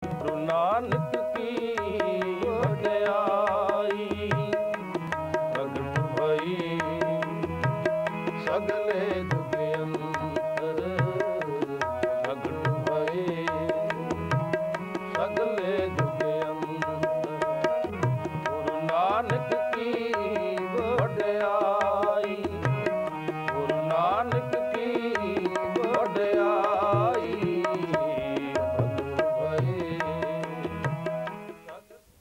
गुरु नानक की वड्याई प्रगट भई सगले जुग अंतर, प्रगट भई सगले जुग अंतर। गुरु नानक की वड्याई, गुरु नानक की वड्याई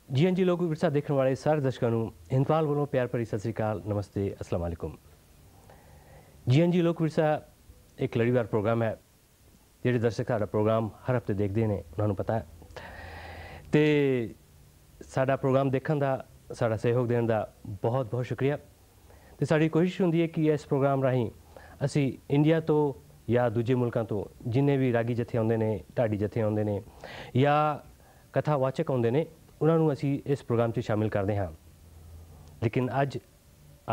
जी जी लोक विरसा देखने वाले सारे दर्शकों ਨੂੰ ਹਿੰਦਵਾਲ ਵੱਲੋਂ ਪਿਆਰ ਭਰੀ ਸਤਿ ਸ੍ਰੀ ਅਕਾਲ, ਨਮਸਤੇ, अस्सलाम वालेकुम। जी लोक विरसा एक लड़ीवार प्रोग्राम है ਜਿਹੜੇ ਦਰਸ਼ਕ ਸਾਡਾ ਪ੍ਰੋਗਰਾਮ ਹਰ ਹਫਤੇ ਦੇਖਦੇ ਨੇ ਉਹਨਾਂ ਨੂੰ ਪਤਾ ਹੈ ਤੇ ਸਾਡਾ ਪ੍ਰੋਗਰਾਮ ਦੇਖਣ ਦਾ, ਸਾਡਾ ਸਹਿਯੋਗ ਦੇਣ ਦਾ ਬਹੁਤ ਬਹੁਤ ਸ਼ੁਕਰੀਆ। ਤੇ ਸਾਡੀ ਕੋਸ਼ਿਸ਼ ਹੁੰਦੀ ਹੈ ਕਿ ਇਸ ਪ੍ਰੋਗਰਾਮ ਰਾਹੀਂ ਅਸੀਂ ਇੰਡੀਆ ਤੋਂ ਜਾਂ ਦੂਜੇ ਮੁਲਕਾਂ ਤੋਂ ਜਿੰਨੇ ਵੀ ਰਾਗੀ ਜਥੇ ਆਉਂਦੇ ਨੇ, ਢਾਡੀ ਜਥੇ ਆਉਂਦੇ ਨੇ ਜਾਂ ਕਥਾਵਾਚਕ ਆਉਂਦੇ ਨੇ, ਉਹਨਾਂ ਨੂੰ ਅਸੀਂ ਇਸ ਪ੍ਰੋਗਰਾਮ 'ਚ ਸ਼ਾਮਿਲ ਕਰਦੇ ਹਾਂ। ਲੇਕਿਨ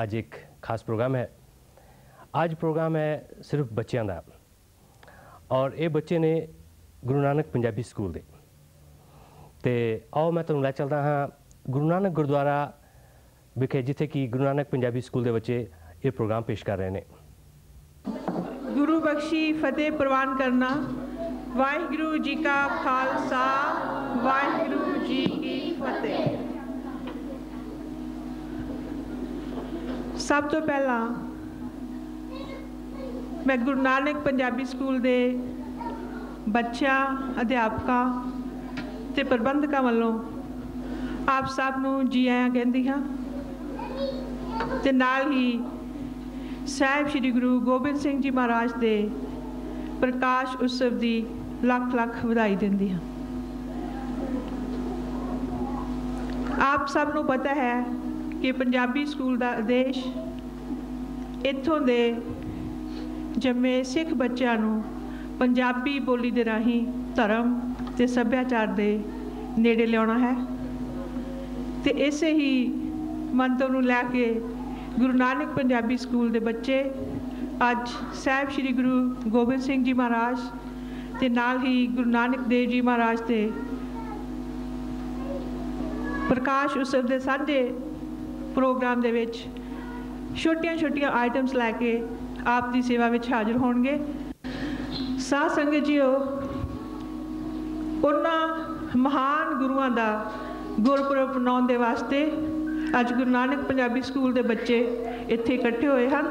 ਅੱਜ ਇੱਕ ਖਾਸ ਪ੍ਰੋਗਰਾਮ ਹੈ। ਅੱਜ ਪ੍ਰੋਗਰਾਮ ਹੈ ਸਿਰਫ ਬੱਚਿਆਂ ਦਾ, ਔਰ ਇਹ ਬੱਚੇ ਨੇ ਗੁਰੂ ਨਾਨਕ ਪੰਜਾਬੀ ਸਕੂਲ ਦੇ। ਅਤੇ ਆਓ ਮੈਂ ਤੁਹਾਨੂੰ ਲੈ ਚੱਲਦਾ ਹਾਂ ਗੁਰੂ ਨਾਨਕ ਗੁਰਦੁਆਰਾ ਵਿਖੇ, ਜਿੱਥੇ ਕਿ ਗੁਰੂ ਨਾਨਕ ਪੰਜਾਬੀ ਸਕੂਲ ਦੇ ਬੱਚੇ ਇਹ ਪ੍ਰੋਗਰਾਮ ਪੇਸ਼ ਕਰ ਰਹੇ ਨੇ। ਗੁਰੂ ਬਖਸ਼ੀ ਫਤਿਹ ਪ੍ਰਵਾਨ ਕਰਨਾ। ਵਾਹਿਗੁਰੂ ਜੀ ਕਾ ਖਾਲਸਾ, ਵਾਹਿਗੁਰੂ ਜੀ ਕੀ ਫਤਿਹ। ਸਭ ਤੋਂ ਪਹਿਲਾਂ ਮੈਂ ਗੁਰੂ ਨਾਨਕ ਪੰਜਾਬੀ ਸਕੂਲ ਦੇ ਬੱਚਿਆਂ, ਅਧਿਆਪਕਾਂ ਅਤੇ ਪ੍ਰਬੰਧਕਾਂ ਵੱਲੋਂ ਆਪ ਸਭ ਨੂੰ ਜੀ ਆਇਆਂ ਕਹਿੰਦੀ ਹਾਂ ਅਤੇ ਨਾਲ ਹੀ ਸਾਹਿਬ ਸ਼੍ਰੀ ਗੁਰੂ ਗੋਬਿੰਦ ਸਿੰਘ ਜੀ ਮਹਾਰਾਜ ਦੇ ਪ੍ਰਕਾਸ਼ ਉਤਸਵ ਦੀ ਲੱਖ ਲੱਖ ਵਧਾਈ ਦਿੰਦੀ ਹਾਂ। ਆਪ ਸਭ ਨੂੰ ਪਤਾ ਹੈ ਕਿ ਪੰਜਾਬੀ ਸਕੂਲ ਦਾ ਉਦੇਸ਼ ਇੱਥੋਂ ਦੇ ਜੰਮੇ ਸਿੱਖ ਬੱਚਿਆਂ ਨੂੰ ਪੰਜਾਬੀ ਬੋਲੀ ਦੇ ਰਾਹੀਂ ਧਰਮ ਅਤੇ ਸੱਭਿਆਚਾਰ ਦੇ ਨੇੜੇ ਲਿਆਉਣਾ ਹੈ। ਅਤੇ ਇਸੇ ਹੀ ਮੰਤਵ ਨੂੰ ਲੈ ਕੇ ਗੁਰੂ ਨਾਨਕ ਪੰਜਾਬੀ ਸਕੂਲ ਦੇ ਬੱਚੇ ਅੱਜ ਸਾਹਿਬ ਸ਼੍ਰੀ ਗੁਰੂ ਗੋਬਿੰਦ ਸਿੰਘ ਜੀ ਮਹਾਰਾਜ ਅਤੇ ਨਾਲ ਹੀ ਗੁਰੂ ਨਾਨਕ ਦੇਵ ਜੀ ਮਹਾਰਾਜ ਦੇ ਪ੍ਰਕਾਸ਼ ਉਤਸਵ ਦੇ ਸਾਂਝੇ ਪ੍ਰੋਗਰਾਮ ਦੇ ਵਿੱਚ ਛੋਟੀਆਂ ਛੋਟੀਆਂ ਆਈਟਮਸ ਲੈ ਕੇ ਆਪ ਦੀ ਸੇਵਾ ਵਿੱਚ ਹਾਜ਼ਰ ਹੋਣਗੇ। ਸਾਧ ਸੰਗਤ ਜੀਓ, ਉਹਨਾਂ ਮਹਾਨ ਗੁਰੂਆਂ ਦਾ ਗੁਰਪੁਰਬ ਮਨਾਉਣ ਦੇ ਵਾਸਤੇ ਅੱਜ ਗੁਰੂ ਨਾਨਕ ਪੰਜਾਬੀ ਸਕੂਲ ਦੇ ਬੱਚੇ ਇੱਥੇ ਇਕੱਠੇ ਹੋਏ ਹਨ।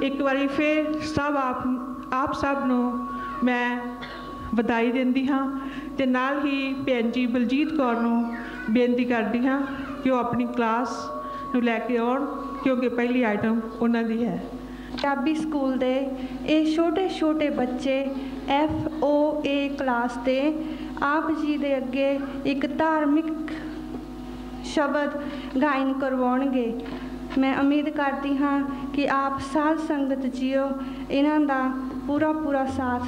ਇੱਕ ਵਾਰੀ ਫਿਰ ਆਪ ਸਭ ਨੂੰ ਮੈਂ ਵਧਾਈ ਦਿੰਦੀ ਹਾਂ ਅਤੇ ਨਾਲ ਹੀ ਭੈਣ ਜੀ ਬਲਜੀਤ ਕੌਰ ਨੂੰ ਬੇਨਤੀ ਕਰਦੀ ਹਾਂ ਕਿ ਉਹ ਆਪਣੀ ਕਲਾਸ ਨੂੰ ਲੈ ਕੇ ਆਉਣ, ਕਿਉਂਕਿ ਪਹਿਲੀ ਆਈਟਮ ਉਹਨਾਂ ਦੀ ਹੈ। ਪੰਜਾਬੀ ਸਕੂਲ ਦੇ ਇਹ ਛੋਟੇ ਛੋਟੇ ਬੱਚੇ FOA ਕਲਾਸ ਦੇ ਆਪ ਜੀ ਦੇ ਅੱਗੇ ਇੱਕ ਧਾਰਮਿਕ ਸ਼ਬਦ ਗਾਇਨ ਕਰਵਾਉਣਗੇ। ਮੈਂ ਉਮੀਦ ਕਰਦੀ ਹਾਂ ਕਿ ਆਪ ਸਾਧ ਸੰਗਤ ਜੀਓ ਇਹਨਾਂ ਦਾ ਪੂਰਾ ਸਾਥ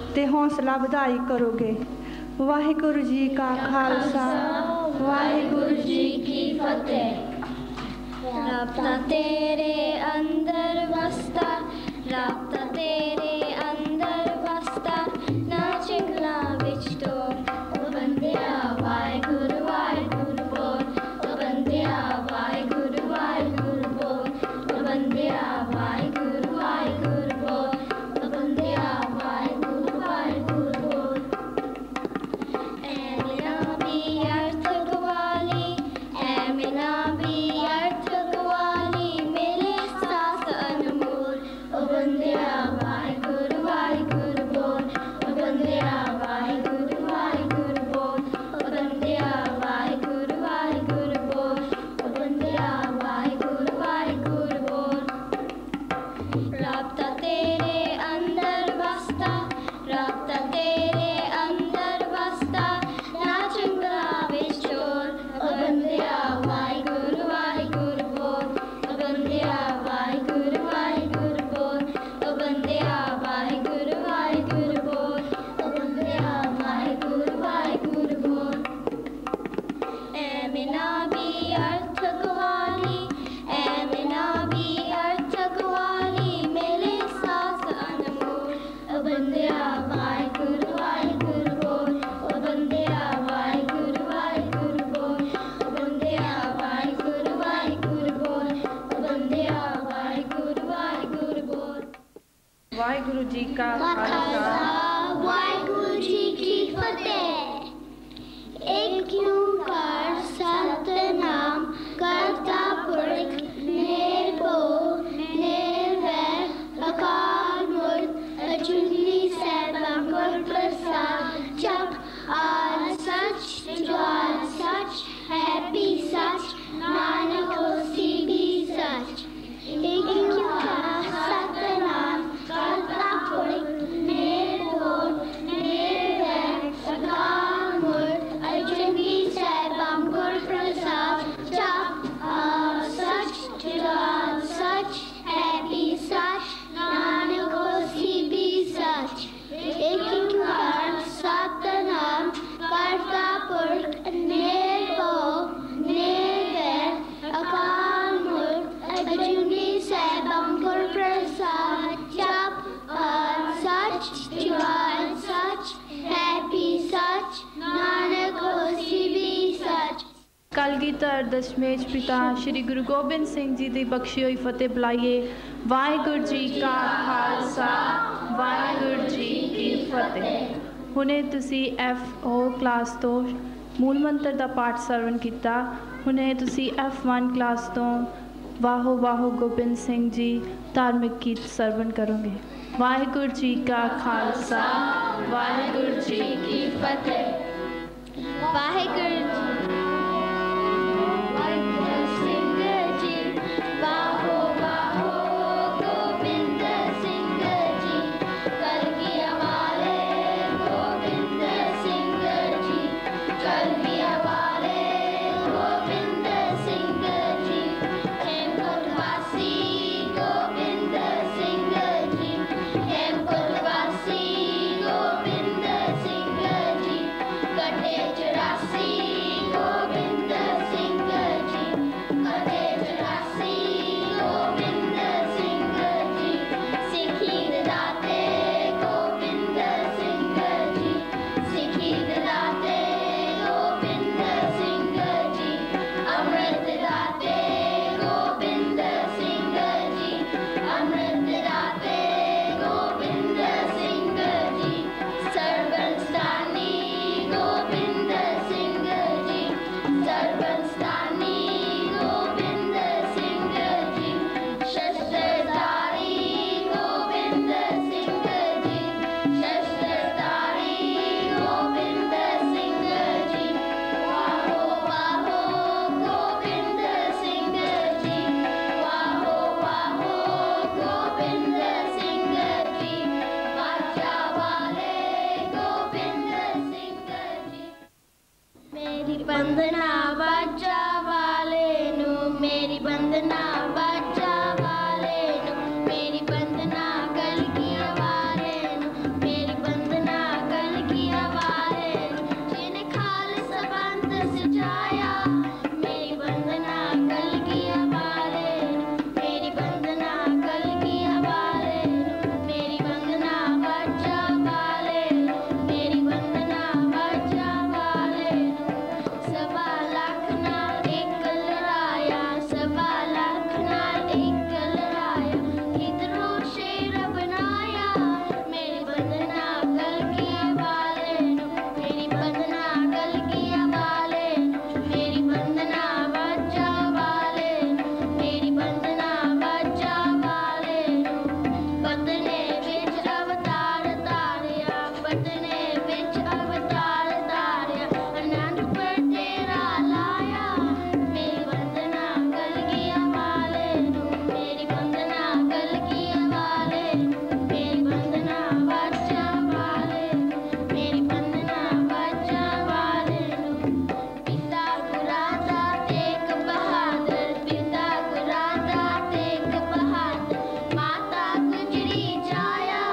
ਅਤੇ ਹੌਸਲਾ ਵਧਾਈ ਕਰੋਗੇ। ਵਾਹਿਗੁਰੂ ਜੀ ਕਾ ਖਾਲਸਾ, ਵਾਹਿਗੁਰੂ ਜੀ ਕੀ ਫਤਿਹ। ਰੱਬਾ ਤੇਰੇ ਅੰਦਰ ਵਸਦਾ, ਰੱਬਾ ਤੇਰੇ ਅੰਦਰ ਵਸਦਾ, ਨਾ ਚਿੰਗਲਾ ਵਿੱਚ ਤੋੜ, ਉਹ ਬੰਦਿਆ ਵਾਹਿਗੁਰੂ ਵਾਹਿਗੁਰੂ ਬੋਲ, ਉਹ ਬੰਦਿਆ ਵਾਹਿਗੁਰੂ ਵਾਹਿਗੁਰੂ ਬੋਲ, ਉਹ ਬੰਦਿਆ ਵਾਹਿਗੁਰੂ ਵਾਹਿਗੁਰੂ ਬੋਲ, ਉਹ ਬੰਦਿਆ ਵਾਹਿਗੁਰੂ ਵਾਹਿਗੁਰੂ ਬੋਲ। ਐ ਮੇਰਾ ਵੀ ਅਰਥ ਗਵਾਲੀ, ਐ ਮੇਰਾ ਵੀ ਅਰਥ ਗਵਾਲੀ, ਮੇਰੇ ਸਾਸ ਅਨਮੋਲ, ਉਹ ਬੰਦਿਆ ਵਾਹਿਗੁਰੂ का खालसा वाहिगुरु जी की फतेह। एक ओंकार सतनाम करता पुरख निर्भय निर्वैर अकाल मूर्त अजूनी सैभं गुर प्रसाद। जप आद सच जुगाद सच है भी सच नानक होसी भी सच। एक ओंकार सतनाम करता पुरख निर्भय निर्वैर अकाल मूर्त अजूनी सैभं गुर प्रसाद। जप आद सच जुगाद सच है भी सच नानक होसी भी सच। एक ओंकार सतनाम करता पुरख निर्भय निर्वैर अकाल मूर्त अजूनी सैभं गुर प्रसाद। जप आद सच जुगाद सच है भी सच नानक होसी भी सच। कलगीधर दशमेश पिता श्री गुरु गोबिंद सिंह जी ਦੀ ਬਖਸ਼ੀ ਹੋਈ ਫਤਿਹ ਬੁਲਾਈਏ। ਵਾਹਿਗੁਰੂ ਜੀ ਕਾ ਖਾਲਸਾ ਵਾਹਿਗੁਰੂ ਜੀ ਕੀ ਫਤਿਹ। ਹੁਣੇ ਤੁਸੀਂ FO ਕਲਾਸ ਤੋਂ ਮੂਲ ਮੰਤਰ ਦਾ ਪਾਠ ਸਰਵਣ ਕੀਤਾ। ਹੁਣੇ ਤੁਸੀਂ F1 ਕਲਾਸ ਤੋਂ ਵਾਹੋ ਵਾਹੋ ਗੋਬਿੰਦ ਸਿੰਘ ਜੀ ਧਾਰਮਿਕ ਗੀਤ ਸਰਵਣ ਕਰੋਗੇ। ਵਾਹਿਗੁਰੂ ਜੀ ਕਾ ਖਾਲਸਾ ਵਾਹਿਗੁਰੂ ਜੀ ਕੀ ਫਤਿਹ। ਵਾਹਿਗੁਰੂ ਸਿੰਘ ਜੀ ਵਾਹੋ ਵਾਹੋ ਗੋਬਿੰਦ ਸਿੰਘ ਜੀ ਕਲਗੀਆਂ ਵਾਲੇ ਗੋਬਿੰਦ ਸਿੰਘ ਜੀ ਕਲਗੀਆਂ ਵਾਲੇ ਗੋਬਿੰਦ ਸਿੰਘ ਜੀ ਹੇਮਕੁੰਟ ਵਾਸੀ ਗੋਬਿੰਦ ਸਿੰਘ ਜੀ ਹੇਮਕੁੰਟ ਵਾਸੀ ਗੋਬਿੰਦ ਸਿੰਘ ਜੀ ਕਟੇ 84 ਗੋਬਿੰਦ ਸਿੰਘ ਜੀ ਕਟੇ 84 ਗੋਬਿੰਦ ਸਿੰਘ ਜੀ ਸਿੱਖੀ ਦੇ ਦਾਤੇ ਗੋਬਿੰਦ ਸਿੰਘ ਜੀ ਸਿੱਖੀ ਦੇ ਦਾਤੇ ਗੋਬਿੰਦ ਸਿੰਘ ਜੀ ਅੰਮ੍ਰਿਤ ਦਾਤੇ ਗੋਬਿੰਦ ਸਿੰਘ ਜੀ ਅੰਮ੍ਰਿਤ ਦਾਤੇ ਗੋਬਿੰਦ ਸਿੰਘ ਜੀ ਸਰਬਸਤਾਨੀ ਗੋਬਿੰਦ ਸਿੰਘ ਜੀ ਸਰਬਸਤਾਨੀ ਗੋਬਿੰਦ ਸਿੰਘ ਜੀ ਸ਼ਸਤਰਧਾਰੀ ਗੋਬਿੰਦ ਸਿੰਘ ਜੀ ਸ਼ਸਤਰਧਾਰੀ ਗੋਬਿੰਦ ਸਿੰਘ ਜੀ ਵਾਹੋ ਵਾਹੋ ਗੋਬਿੰਦ ਸਿੰਘ ਜੀ ਵਾਹੋ ਵਾਹੋ ਗੋਬਿੰਦ ਸਿੰਘ ਜੀ ਬਾਜਾ ਵਾਲੇ ਗੋਬਿੰਦ ਸਿੰਘ ਜੀ। ਮੇਰੀ ਬੰਦਨਾ ਬਾਜਾ ਵਾਲੇ ਨੂੰ ਮੇਰੀ ਬੰਦਨਾ ਬਾਜਾ ਵਾਲੇ ਨੂੰ ਮੇਰੀ ਬੰਦਨਾ ਕਲਗੀਆਂ ਵਾਲੇ ਨੂੰ ਮੇਰੀ ਬੰਦਨਾ ਕਲਗੀਆਂ ਵਾਲੇ ਨੂੰ ਜਿਹਨੇ ਖਾਲਸਾ ਪੰਥ ਸਜਾਇਆ। ਮੇਰੀ ਬੰਦਨਾ ਕਲਗੀਆਂ ਵਾਲੇ ਨੂੰ ਮੇਰੀ ਬੰਦਨਾ ਕਲਗੀਆਂ ਵਾਲੇ ਨੂੰ ਮੇਰੀ ਬੰਦਨਾ ਬਾਜਾ ਵਾਲੇ ਨੂੰ ਮੇਰੀ ਬੰਦਨਾ ਬਾਜਾ ਵਾਲੇ ਨੂੰ ਸਵਾ ਲੱਖ ਨਾਲ ਇੱਕ ਲੜਾਇਆ ਸਵਾ ਲੱਖ ਨਾਲ ਇੱਕ ਲੜਾਇਆ ਕਿਧਰੋਂ ਸ਼ੇਰ ਬਣਾਇਆ। ਮੇਰੀ ਬੰਦਨਾ ਕਲਗੀਆਂ ਵਾਲੇ ਨੂੰ ਮੇਰੀ ਬੰਦਨਾ ਕਲਗੀਆਂ ਵਾਲੇ ਨੂੰ ਮੇਰੀ ਬੰਦਨਾ ਬਾਜਾ ਵਾਲੇ ਨੂੰ ਮੇਰੀ ਬੰਦਨਾ ਬਾਜਾ ਵਾਲੇ ਨੂੰ ਬਦਨੇ ਵਿੱਚ ਅਵਤਾਰ ਧਾਰਿਆ ਬਦਨੇ ਵਿੱਚ ਅਵਤਾਰ ਧਾਰਿਆ ਅਨੰਦਪੁਰ ਤੇਰਾ ਲਾਇਆ। ਮੇਰੀ ਬੰਦਨਾ ਕਲਗੀਆਂ ਵਾਲੇ ਨੂੰ ਮੇਰੀ ਬੰਦਨਾ ਕਲਗੀਆਂ ਵਾਲੇ ਨੂੰ ਮੇਰੀ ਬੰਦਨਾ ਬਾਜਾ ਵਾਲੇ ਨੂੰ ਮੇਰੀ ਬੰਦਨਾ ਬਾਜਾ ਵਾਲੇ ਨੂੰ ਪਿਤਾ ਗੁਰਾਦਾ ਤੇਗ ਬਹਾਦਰ ਪਿਤਾ ਗੁਰਾਦਾ ਤੇਗ ਬਹਾਦਰ ਮਾਤਾ ਗੁਜਰੀ ਜਾਇਆ।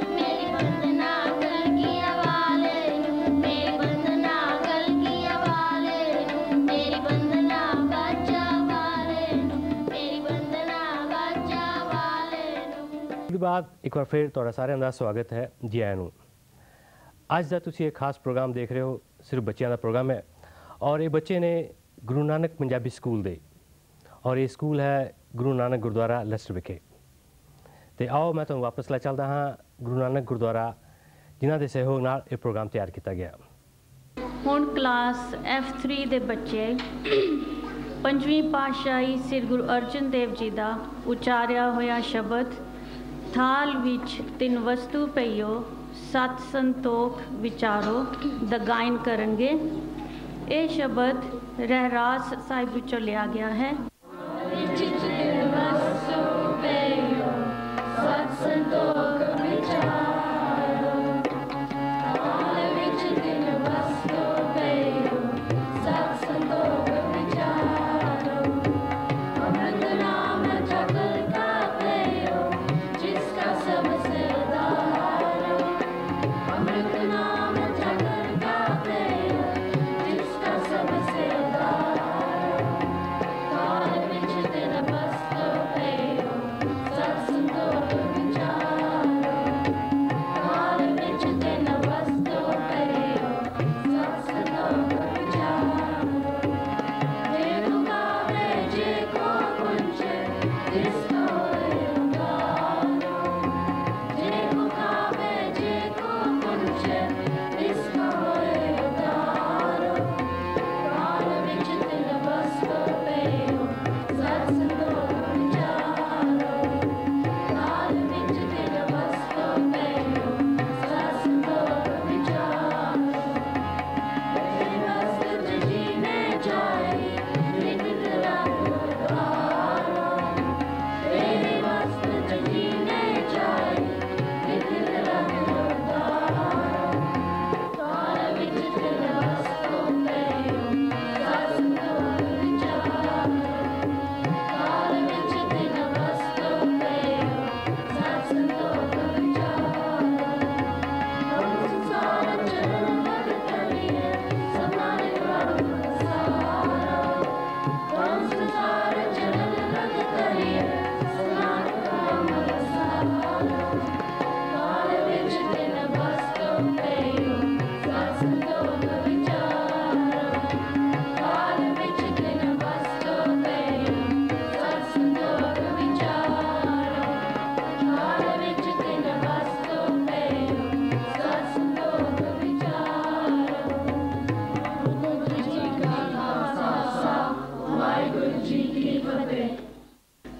ਮੇਰੀ ਬੰਦਨਾ ਕਲਗੀਆਂ ਵਾਲੇ ਨੂੰ ਮੇਰੀ ਬੰਦਨਾ ਕਲਗੀਆਂ ਵਾਲੇ ਨੂੰ ਮੇਰੀ ਬੰਦਨਾ ਬਾਜਾ ਵਾਲੇ ਨੂੰ ਮੇਰੀ ਬੰਦਨਾ ਬਾਜਾ ਵਾਲੇ ਨੂੰ। ਉਹਦੇ ਬਾਅਦ ਇੱਕ ਵਾਰ ਫਿਰ ਤੁਹਾਡਾ ਸਾਰਿਆਂ ਦਾ ਸਵਾਗਤ ਹੈ ਜੀ ਆਇਆਂ ਨੂੰ। ਅੱਜ ਦਾ ਤੁਸੀਂ ਇੱਕ ਖਾਸ ਪ੍ਰੋਗਰਾਮ ਦੇਖ ਰਹੇ ਹੋ, ਸਿਰਫ ਬੱਚਿਆਂ ਦਾ ਪ੍ਰੋਗਰਾਮ ਹੈ ਔਰ ਇਹ ਬੱਚੇ ਨੇ ਗੁਰੂ ਨਾਨਕ ਪੰਜਾਬੀ ਸਕੂਲ ਦੇ ਔਰ ਇਹ ਸਕੂਲ ਹੈ ਗੁਰੂ ਨਾਨਕ ਗੁਰਦੁਆਰਾ ਲੈਸਟਰ ਵਿਖੇ। ਤੇ ਆਓ ਮੈਂ ਤੁਹਾਨੂੰ ਵਾਪਸ ਲੈ ਚੱਲਦਾ ਹਾਂ ਗੁਰੂ ਨਾਨਕ ਗੁਰਦੁਆਰਾ ਜਿਨ੍ਹਾਂ ਦੇ ਸਹਿਯੋਗ ਨਾਲ ਇਹ ਪ੍ਰੋਗਰਾਮ ਤਿਆਰ ਕੀਤਾ ਗਿਆ। ਹੁਣ ਕਲਾਸ F3 ਦੇ ਬੱਚੇ ਪੰਜਵੀਂ ਪਾਤਸ਼ਾਹੀ ਸ੍ਰੀ ਗੁਰੂ ਅਰਜਨ ਦੇਵ ਜੀ ਦਾ ਉਚਾਰਿਆ ਹੋਇਆ ਸ਼ਬਦ ਥਾਲ ਵਿੱਚ ਤਿੰਨ ਵਸਤੂ ਪਈਓ ਸਤ ਸੰਤੋਖ ਵਿਚਾਰੋ ਦਾ ਗਾਇਨ ਕਰਨਗੇ। ਇਹ ਸ਼ਬਦ ਰਹਿਰਾਸ ਸਾਹਿਬ ਵਿੱਚੋਂ ਲਿਆ ਗਿਆ ਹੈ।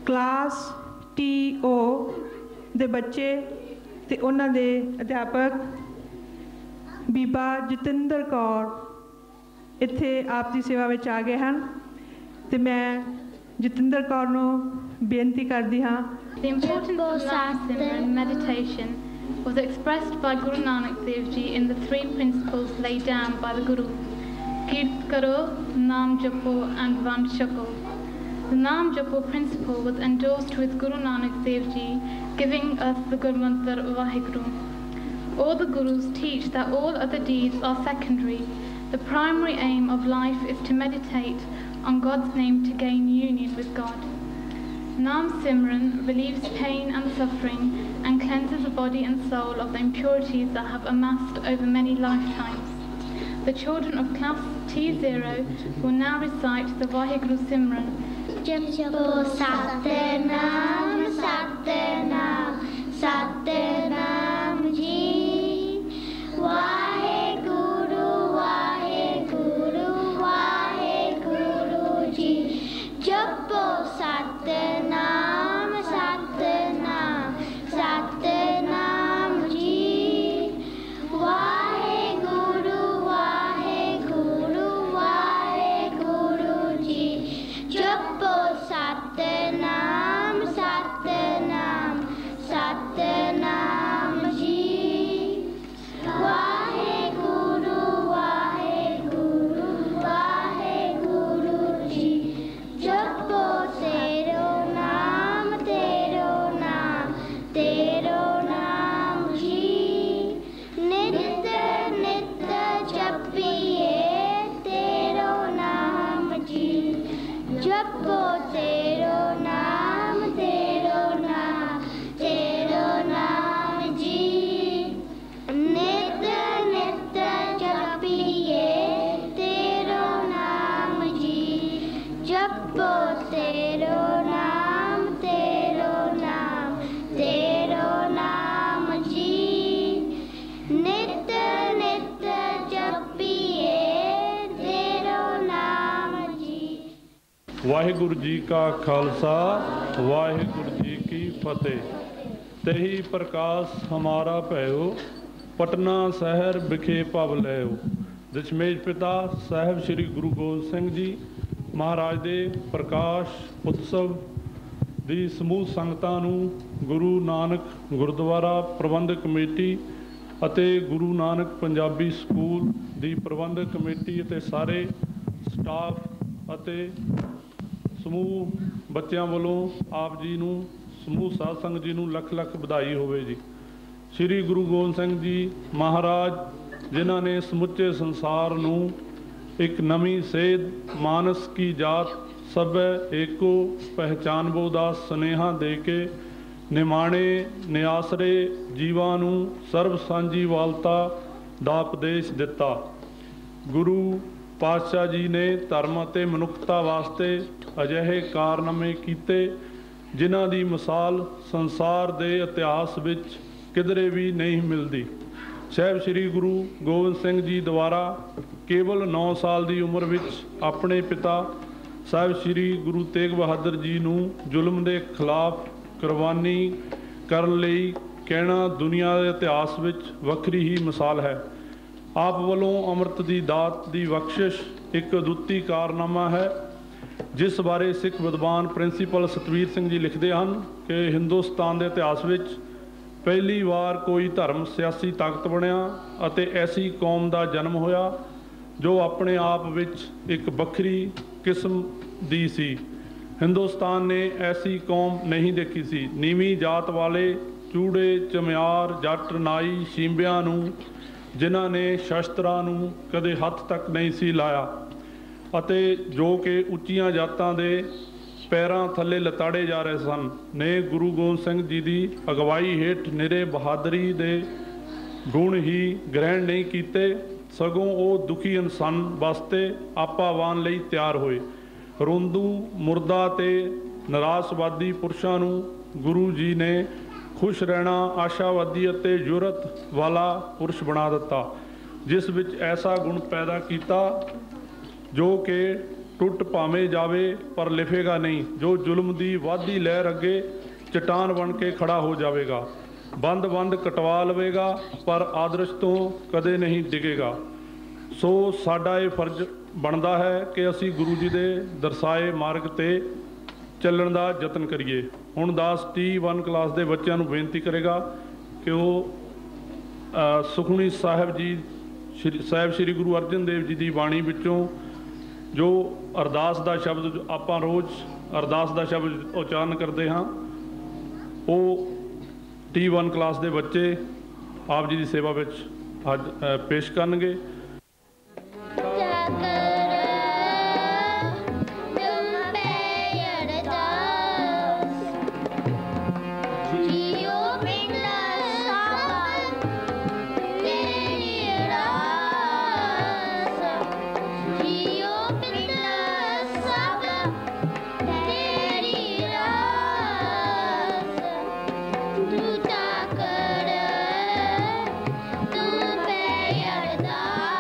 ਕਲਾਸ TO ਦੇ ਬੱਚੇ ਤੇ ਉਹਨਾਂ ਦੇ ਅਧਿਆਪਕ ਬੀਬਾ ਜਤਿੰਦਰ ਕੌਰ ਇੱਥੇ ਆਪ ਦੀ ਸੇਵਾ ਵਿੱਚ ਆ ਗਏ ਹਨ ਤੇ ਮੈਂ ਜਤਿੰਦਰ ਕੌਰ ਨੂੰ ਬੇਨਤੀ ਕਰਦੀ ਹਾਂ। The importance of Nam Simran meditation was expressed by Guru Nanak Dev Ji in the three principles laid down by the Guru: Kirt karo, Naam japo and Vand chako. The Naam Japo principle was endorsed with Guru Nanak Dev Ji, giving us the Gurmantar Vaheguru. All the Gurus teach that all other deeds are secondary. The primary aim of life is to meditate on God's name to gain union with God. Naam Simran relieves pain and suffering and cleanses the body and soul of the impurities that have amassed over many lifetimes. The children of class T0 will now recite the Vaheguru Simran. जपो सतनाम सतनाम सतनाम जी वाहे गुरु जी जपो सतनाम सतनाम सतनाम जी वाहे गुरु जी जपो सतनाम सतनाम सतनाम वाहिगुरु जी का खालसा वाहिगुरु जी की फतेह। तेही प्रकाश हमारा भयो, पटना शहर बिखे पव लयो। दशमेश पिता साहब श्री गुरु गोबिंद सिंह जी महाराज ਦੇ ਪ੍ਰਕਾਸ਼ ਉਤਸਵ ਦੀ ਸਮੂਹ ਸੰਗਤਾਂ ਨੂੰ ਗੁਰੂ ਨਾਨਕ ਗੁਰਦੁਆਰਾ ਪ੍ਰਬੰਧਕ ਕਮੇਟੀ ਅਤੇ ਗੁਰੂ ਨਾਨਕ ਪੰਜਾਬੀ ਸਕੂਲ ਦੀ ਪ੍ਰਬੰਧਕ ਕਮੇਟੀ ਅਤੇ ਸਾਰੇ ਸਟਾਫ ਅਤੇ ਸਮੂਹ ਬੱਚਿਆਂ ਵੱਲੋਂ ਆਪ ਜੀ ਨੂੰ ਸਮੂਹ ਸਾਧ ਸੰਗਤ ਜੀ ਨੂੰ ਲੱਖ ਲੱਖ ਵਧਾਈ ਹੋਵੇ ਜੀ। ਸ੍ਰੀ ਗੁਰੂ ਗੋਬਿੰਦ ਸਿੰਘ ਜੀ ਮਹਾਰਾਜ ਜਿਨ੍ਹਾਂ ਨੇ ਸਮੁੱਚੇ ਸੰਸਾਰ ਨੂੰ ਇੱਕ ਨਵੀਂ ਸੇਧ ਮਾਨਸ ਕੀ ਜਾਤ ਸਭੈ ਏਕੋ ਪਹਿਚਾਨਬੋ ਦਾ ਸੁਨੇਹਾ ਦੇ ਕੇ ਨਿਮਾਣੇ ਨਿਆਸਰੇ ਜੀਵਾਂ ਨੂੰ ਸਰਬ ਸਾਂਝੀਵਾਲਤਾ ਦਾ ਉਪਦੇਸ਼ ਦਿੱਤਾ। ਗੁਰੂ ਪਾਤਸ਼ਾਹ ਜੀ ਨੇ ਧਰਮ ਅਤੇ ਮਨੁੱਖਤਾ ਵਾਸਤੇ ਅਜਿਹੇ ਕਾਰਨਾਮੇ ਕੀਤੇ ਜਿਨ੍ਹਾਂ ਦੀ ਮਿਸਾਲ ਸੰਸਾਰ ਦੇ ਇਤਿਹਾਸ ਵਿੱਚ ਕਿਧਰੇ ਵੀ ਨਹੀਂ ਮਿਲਦੀ। ਸਾਹਿਬ ਸ੍ਰੀ ਗੁਰੂ ਗੋਬਿੰਦ ਸਿੰਘ ਜੀ ਦੁਆਰਾ ਕੇਵਲ 9 ਸਾਲ ਦੀ ਉਮਰ ਵਿੱਚ ਆਪਣੇ ਪਿਤਾ ਸਾਹਿਬ ਸ੍ਰੀ ਗੁਰੂ ਤੇਗ ਬਹਾਦਰ ਜੀ ਨੂੰ ਜ਼ੁਲਮ ਦੇ ਖਿਲਾਫ ਕੁਰਬਾਨੀ ਕਰਨ ਲਈ ਕਹਿਣਾ ਦੁਨੀਆ ਦੇ ਇਤਿਹਾਸ ਵਿੱਚ ਵੱਖਰੀ ਹੀ ਮਿਸਾਲ ਹੈ। ਆਪ ਵੱਲੋਂ ਅੰਮ੍ਰਿਤ ਦੀ ਦਾਤ ਦੀ ਬਖਸ਼ਿਸ਼ ਇੱਕ ਅਦੁੱਤੀ ਕਾਰਨਾਮਾ ਹੈ ਜਿਸ ਬਾਰੇ ਸਿੱਖ ਵਿਦਵਾਨ ਪ੍ਰਿੰਸੀਪਲ ਸਤਵੀਰ ਸਿੰਘ ਜੀ ਲਿਖਦੇ ਹਨ ਕਿ ਹਿੰਦੁਸਤਾਨ ਦੇ ਇਤਿਹਾਸ ਵਿੱਚ ਪਹਿਲੀ ਵਾਰ ਕੋਈ ਧਰਮ ਸਿਆਸੀ ਤਾਕਤ ਬਣਿਆ ਅਤੇ ਐਸੀ ਕੌਮ ਦਾ ਜਨਮ ਹੋਇਆ ਜੋ ਆਪਣੇ ਆਪ ਵਿੱਚ ਇੱਕ ਵੱਖਰੀ ਕਿਸਮ ਦੀ ਸੀ। ਹਿੰਦੁਸਤਾਨ ਨੇ ਐਸੀ ਕੌਮ ਨਹੀਂ ਦੇਖੀ ਸੀ। ਨੀਵੀਂ ਜਾਤ ਵਾਲੇ ਚੂੜੇ ਚਮਿਆਰ ਜੱਟ ਨਾਈ ਸ਼ੀਂਬਿਆਂ ਨੂੰ ਜਿਨ੍ਹਾਂ ਨੇ ਸ਼ਸਤਰਾਂ ਨੂੰ ਕਦੇ ਹੱਥ ਤੱਕ ਨਹੀਂ ਸੀ ਲਾਇਆ ਅਤੇ ਜੋ ਕਿ ਉੱਚੀਆਂ ਜਾਤਾਂ ਦੇ ਪੈਰਾਂ ਥੱਲੇ ਲਤਾੜੇ ਜਾ ਰਹੇ ਸਨ ਨੇ ਗੁਰੂ ਗੋਬਿੰਦ ਸਿੰਘ ਜੀ ਦੀ ਅਗਵਾਈ ਹੇਠ ਨਿਰੇ ਬਹਾਦਰੀ ਦੇ ਗੁਣ ਹੀ ਗ੍ਰਹਿਣ ਨਹੀਂ ਕੀਤੇ ਸਗੋਂ ਉਹ ਦੁਖੀ ਇਨਸਾਨ ਵਾਸਤੇ ਆਪਾਵਾਨ ਲਈ ਤਿਆਰ ਹੋਏ। ਰੋਂਦੂ ਮੁਰਦਾ ਤੇ ਨਿਰਾਸ਼ਵਾਦੀ ਪੁਰਸ਼ਾਂ ਨੂੰ ਗੁਰੂ ਜੀ ਨੇ ਖੁਸ਼ ਰਹਿਣਾ ਆਸ਼ਾਵਾਦੀ ਅਤੇ ਜੁਰਤ ਵਾਲਾ ਪੁਰਸ਼ ਬਣਾ ਦਿੱਤਾ ਜਿਸ ਵਿੱਚ ਐਸਾ ਗੁਣ ਪੈਦਾ ਕੀਤਾ ਜੋ ਕਿ ਟੁੱਟ ਭਾਵੇਂ ਜਾਵੇ ਪਰ ਲਿਫੇਗਾ ਨਹੀਂ, ਜੋ ਜ਼ੁਲਮ ਦੀ ਵਾਧੀ ਲਹਿਰ ਅੱਗੇ ਚਟਾਨ ਬਣ ਕੇ ਖੜਾ ਹੋ ਜਾਵੇਗਾ, ਬੰਦ ਕਟਵਾ ਲਵੇਗਾ ਪਰ ਆਦਰਸ਼ ਤੋਂ ਕਦੇ ਨਹੀਂ ਡਿੱਗੇਗਾ। ਸੋ ਸਾਡਾ ਇਹ ਫਰਜ਼ ਬਣਦਾ ਹੈ ਕਿ ਅਸੀਂ ਗੁਰੂ ਜੀ ਦੇ ਦਰਸਾਏ ਮਾਰਗ 'ਤੇ ਚੱਲਣ ਦਾ ਯਤਨ ਕਰੀਏ। ਹੁਣ ਦਾਸ T1 ਕਲਾਸ ਦੇ ਬੱਚਿਆਂ ਨੂੰ ਬੇਨਤੀ ਕਰੇਗਾ ਕਿ ਉਹ ਸੁਖਮਨੀ ਸਾਹਿਬ ਜੀ ਸਾਹਿਬ ਸ੍ਰੀ ਗੁਰੂ ਅਰਜਨ ਦੇਵ ਜੀ ਦੀ ਬਾਣੀ ਵਿੱਚੋਂ ਜੋ ਅਰਦਾਸ ਦਾ ਸ਼ਬਦ ਆਪਾਂ ਰੋਜ਼ ਅਰਦਾਸ ਦਾ ਸ਼ਬਦ ਉਚਾਰਨ ਕਰਦੇ ਹਾਂ ਉਹ T1 ਕਲਾਸ ਦੇ ਬੱਚੇ ਆਪ ਜੀ ਦੀ ਸੇਵਾ ਵਿੱਚ ਅੱਜ ਪੇਸ਼ ਕਰਨਗੇ। ਤੂੰ ਪੈ ਅਰਦਾਸ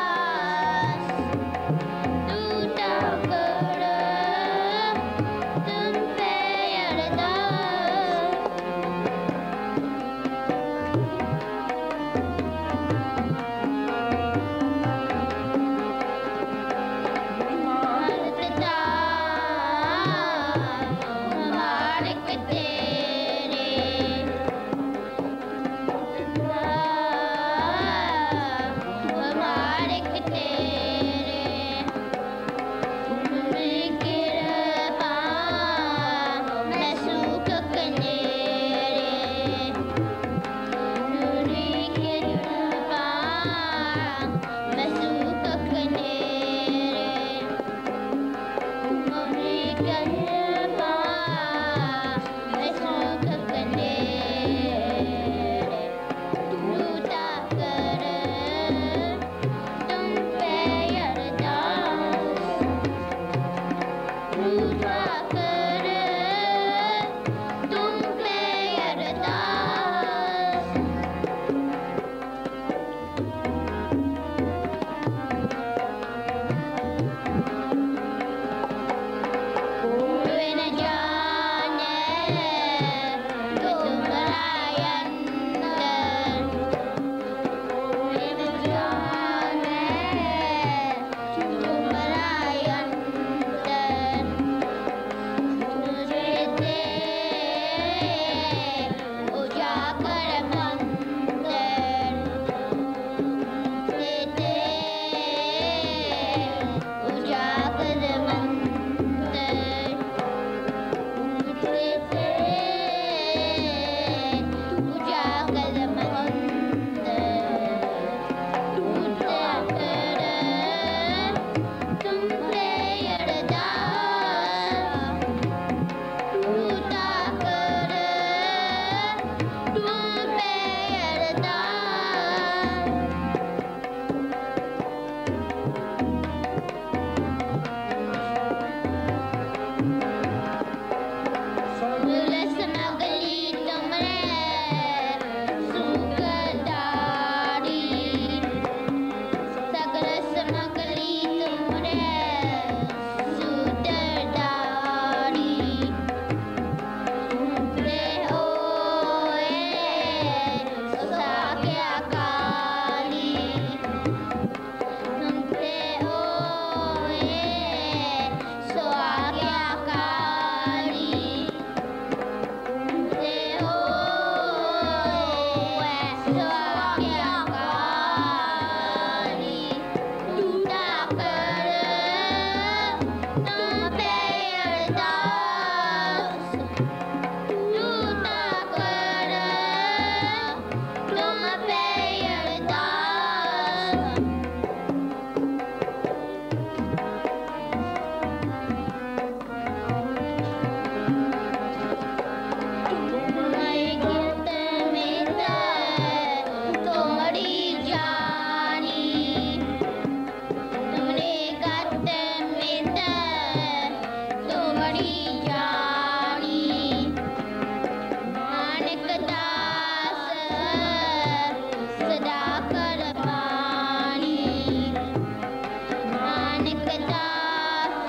ਨਾਨਕ ਦਾਸ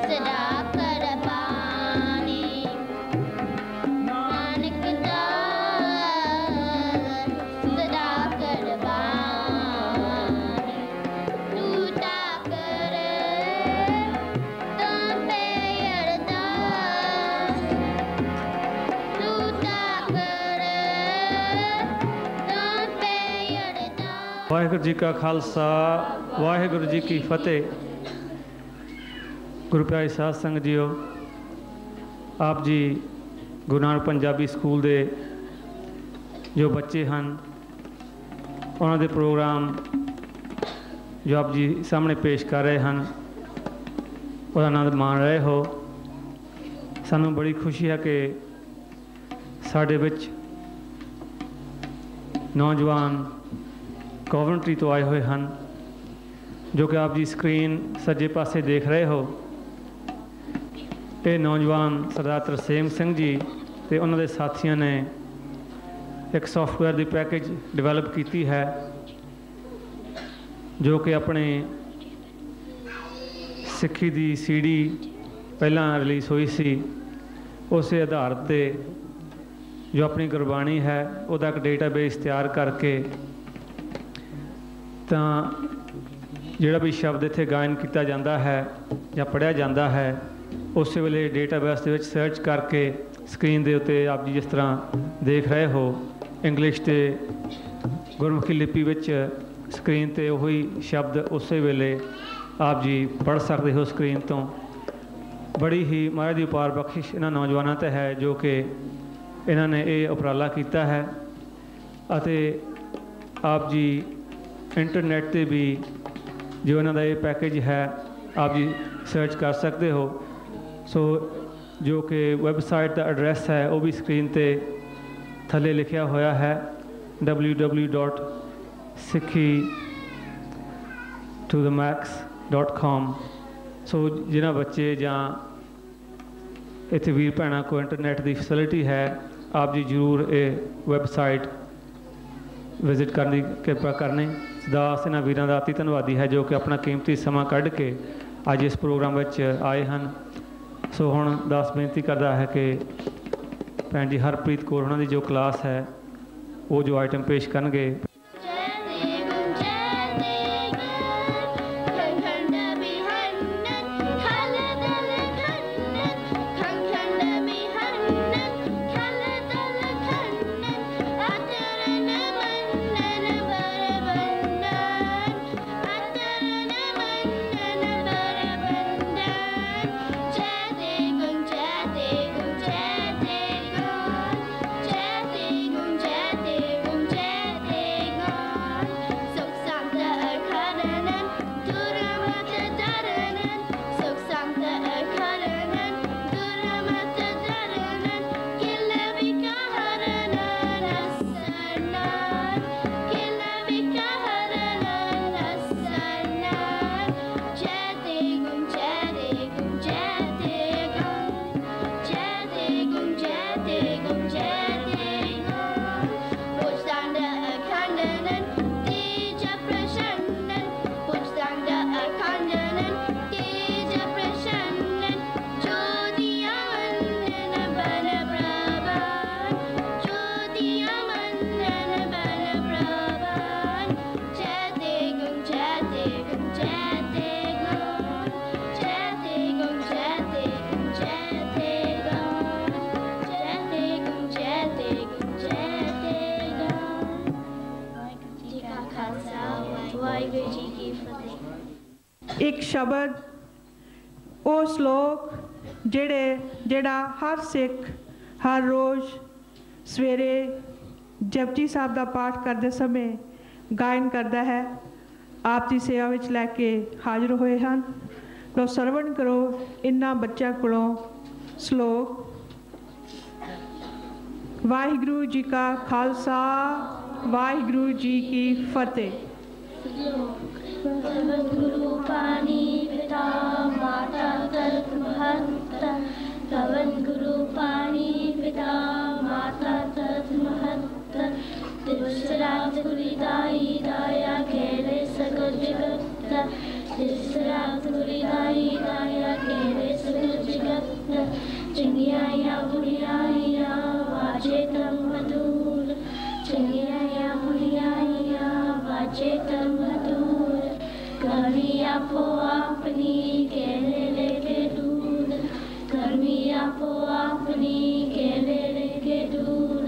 ਸਦਾ ਕੁਰਬਾਨੀ ਨਾਨਕ ਦਾਸ ਸਦਾ ਕੁਰਬਾਨੀ ਤੂੰ ਤਾਂ ਕਰ ਤਾਂ ਤੇ ਅਰਦਾਸ ਤੂੰ ਤਾਂ ਕਰ ਤਾਂ ਤੇ ਅਰਦਾਸ। ਵਾਹਿਗੁਰੂ ਜੀ ਕਾ ਖਾਲਸਾ ਵਾਹਿਗੁਰੂ ਜੀ ਕੀ ਫਤਿਹ। ਗੁਰੂ ਪਿਆਰੇ ਸਾਧ ਸੰਗਤ ਜੀਓ, ਆਪ ਜੀ ਗੁਰੂ ਨਾਨਕ ਪੰਜਾਬੀ ਸਕੂਲ ਦੇ ਜੋ ਬੱਚੇ ਹਨ ਉਹਨਾਂ ਦੇ ਪ੍ਰੋਗਰਾਮ ਜੋ ਆਪ ਜੀ ਸਾਹਮਣੇ ਪੇਸ਼ ਕਰ ਰਹੇ ਹਨ ਉਹਦਾ ਆਨੰਦ ਮਾਣ ਰਹੇ ਹੋ। ਸਾਨੂੰ ਬੜੀ ਖੁਸ਼ੀ ਹੈ ਕਿ ਸਾਡੇ ਵਿੱਚ ਨੌਜਵਾਨ ਕੋਵੈਂਟਰੀ ਤੋਂ ਆਏ ਹੋਏ ਹਨ, ਜੋ ਕਿ ਆਪ ਜੀ ਸਕਰੀਨ ਸੱਜੇ ਪਾਸੇ ਦੇਖ ਰਹੇ ਹੋ। ਇਹ ਨੌਜਵਾਨ ਸਰਦਾਰ ਤਰਸੇਮ ਸਿੰਘ ਜੀ ਤੇ ਉਹਨਾਂ ਦੇ ਸਾਥੀਆਂ ਨੇ ਇੱਕ ਸੌਫਟਵੇਅਰ ਦੀ ਪੈਕੇਜ ਡਿਵੈਲਪ ਕੀਤੀ ਹੈ, ਜੋ ਕਿ ਆਪਣੇ ਸਿੱਖੀ ਦੀ CD ਪਹਿਲਾਂ ਰਿਲੀਜ਼ ਹੋਈ ਸੀ, ਉਸੇ ਆਧਾਰ 'ਤੇ ਜੋ ਆਪਣੀ ਗੁਰਬਾਣੀ ਹੈ ਉਹਦਾ ਇੱਕ ਡੇਟਾਬੇਸ ਤਿਆਰ ਕਰਕੇ ਤਾਂ ਜਿਹੜਾ ਵੀ ਸ਼ਬਦ ਇੱਥੇ ਗਾਇਨ ਕੀਤਾ ਜਾਂਦਾ ਹੈ ਜਾਂ ਪੜ੍ਹਿਆ ਜਾਂਦਾ ਹੈ ਉਸੇ ਵੇਲੇ ਡੇਟਾਬੇਸ ਦੇ ਵਿੱਚ ਸਰਚ ਕਰਕੇ ਸਕਰੀਨ ਦੇ ਉੱਤੇ ਆਪ ਜੀ ਜਿਸ ਤਰ੍ਹਾਂ ਦੇਖ ਰਹੇ ਹੋ ਇੰਗਲਿਸ਼ ਤੇ ਗੁਰਮੁਖੀ ਲਿਪੀ ਵਿੱਚ ਸਕਰੀਨ 'ਤੇ ਉਹੀ ਸ਼ਬਦ ਉਸੇ ਵੇਲੇ ਆਪ ਜੀ ਪੜ੍ਹ ਸਕਦੇ ਹੋ ਸਕਰੀਨ ਤੋਂ। ਬੜੀ ਹੀ ਮਹਾਰਾਜ ਦੀ ਉਪਾਰ ਬਖਸ਼ਿਸ਼ ਇਹਨਾਂ ਨੌਜਵਾਨਾਂ 'ਤੇ ਹੈ ਜੋ ਕਿ ਇਹਨਾਂ ਨੇ ਇਹ ਉਪਰਾਲਾ ਕੀਤਾ ਹੈ। ਅਤੇ ਆਪ ਜੀ ਇੰਟਰਨੈਟ 'ਤੇ ਵੀ ਜੋ ਇਹਨਾਂ ਦਾ ਇਹ ਪੈਕੇਜ ਹੈ ਆਪ ਜੀ ਸਰਚ ਕਰ ਸਕਦੇ ਹੋ। ਸੋ ਜੋ ਕਿ ਵੈਬਸਾਈਟ ਦਾ ਐਡਰੈਸ ਹੈ ਉਹ ਵੀ ਸਕਰੀਨ 'ਤੇ ਥੱਲੇ ਲਿਖਿਆ ਹੋਇਆ ਹੈ www.sikhi2themax.com। ਸੋ ਜਿਨ੍ਹਾਂ ਬੱਚੇ ਜਾਂ ਇੱਥੇ ਵੀਰ ਭੈਣਾਂ ਕੋਲ ਇੰਟਰਨੈਟ ਦੀ ਫੈਸਿਲਿਟੀ ਹੈ ਆਪ ਜੀ ਜ਼ਰੂਰ ਇਹ ਵੈਬਸਾਈਟ ਵਿਜ਼ਿਟ ਕਰਨ ਦੀ ਕਿਰਪਾ ਕਰਨੀ। ਦਾਸ ਇਹਨਾਂ ਵੀਰਾਂ ਦਾ ਅਤੀ ਧੰਨਵਾਦੀ ਹੈ ਜੋ ਕਿ ਆਪਣਾ ਕੀਮਤੀ ਸਮਾਂ ਕੱਢ ਕੇ ਅੱਜ ਇਸ ਪ੍ਰੋਗਰਾਮ ਵਿੱਚ ਆਏ ਹਨ। ਸੋ ਹੁਣ ਦਾਸ ਬੇਨਤੀ ਕਰਦਾ ਹੈ ਕਿ ਭੈਣ ਜੀ ਹਰਪ੍ਰੀਤ ਕੌਰ ਉਹਨਾਂ ਦੀ ਜੋ ਕਲਾਸ ਹੈ ਉਹ ਜੋ ਆਈਟਮ ਪੇਸ਼ ਕਰਨਗੇ। एक शब्द वो श्लोक जेड़ा हर सिख हर रोज़ सवेरे जपजी साहब का पाठ करते समय गायन करता है, आप की सेवा में लैके हाजिर होए हैं। लो सरवण करो इन्ना बच्चों को श्लोक। वाहिगुरु जी का खालसा वाहिगुरु जी की फतेह। गुरु पानी पिता माता तर्क महत्ता, पवन गुरु पानी पिता माता तर्क महत्ता, दिवसरात गुरिदाई दाया खेले सगल जगत्ता, तिसरा तुरी दाई दाया केरे सुख जगत चंगियाया बुढ़ियाया वाजे तम मधुर चंगियाया बुढ़ियाया वाजे तम मधुर कर्मिया पो अपनी केले लेके दूर कर्मिया पो अपनी केले लेके दूर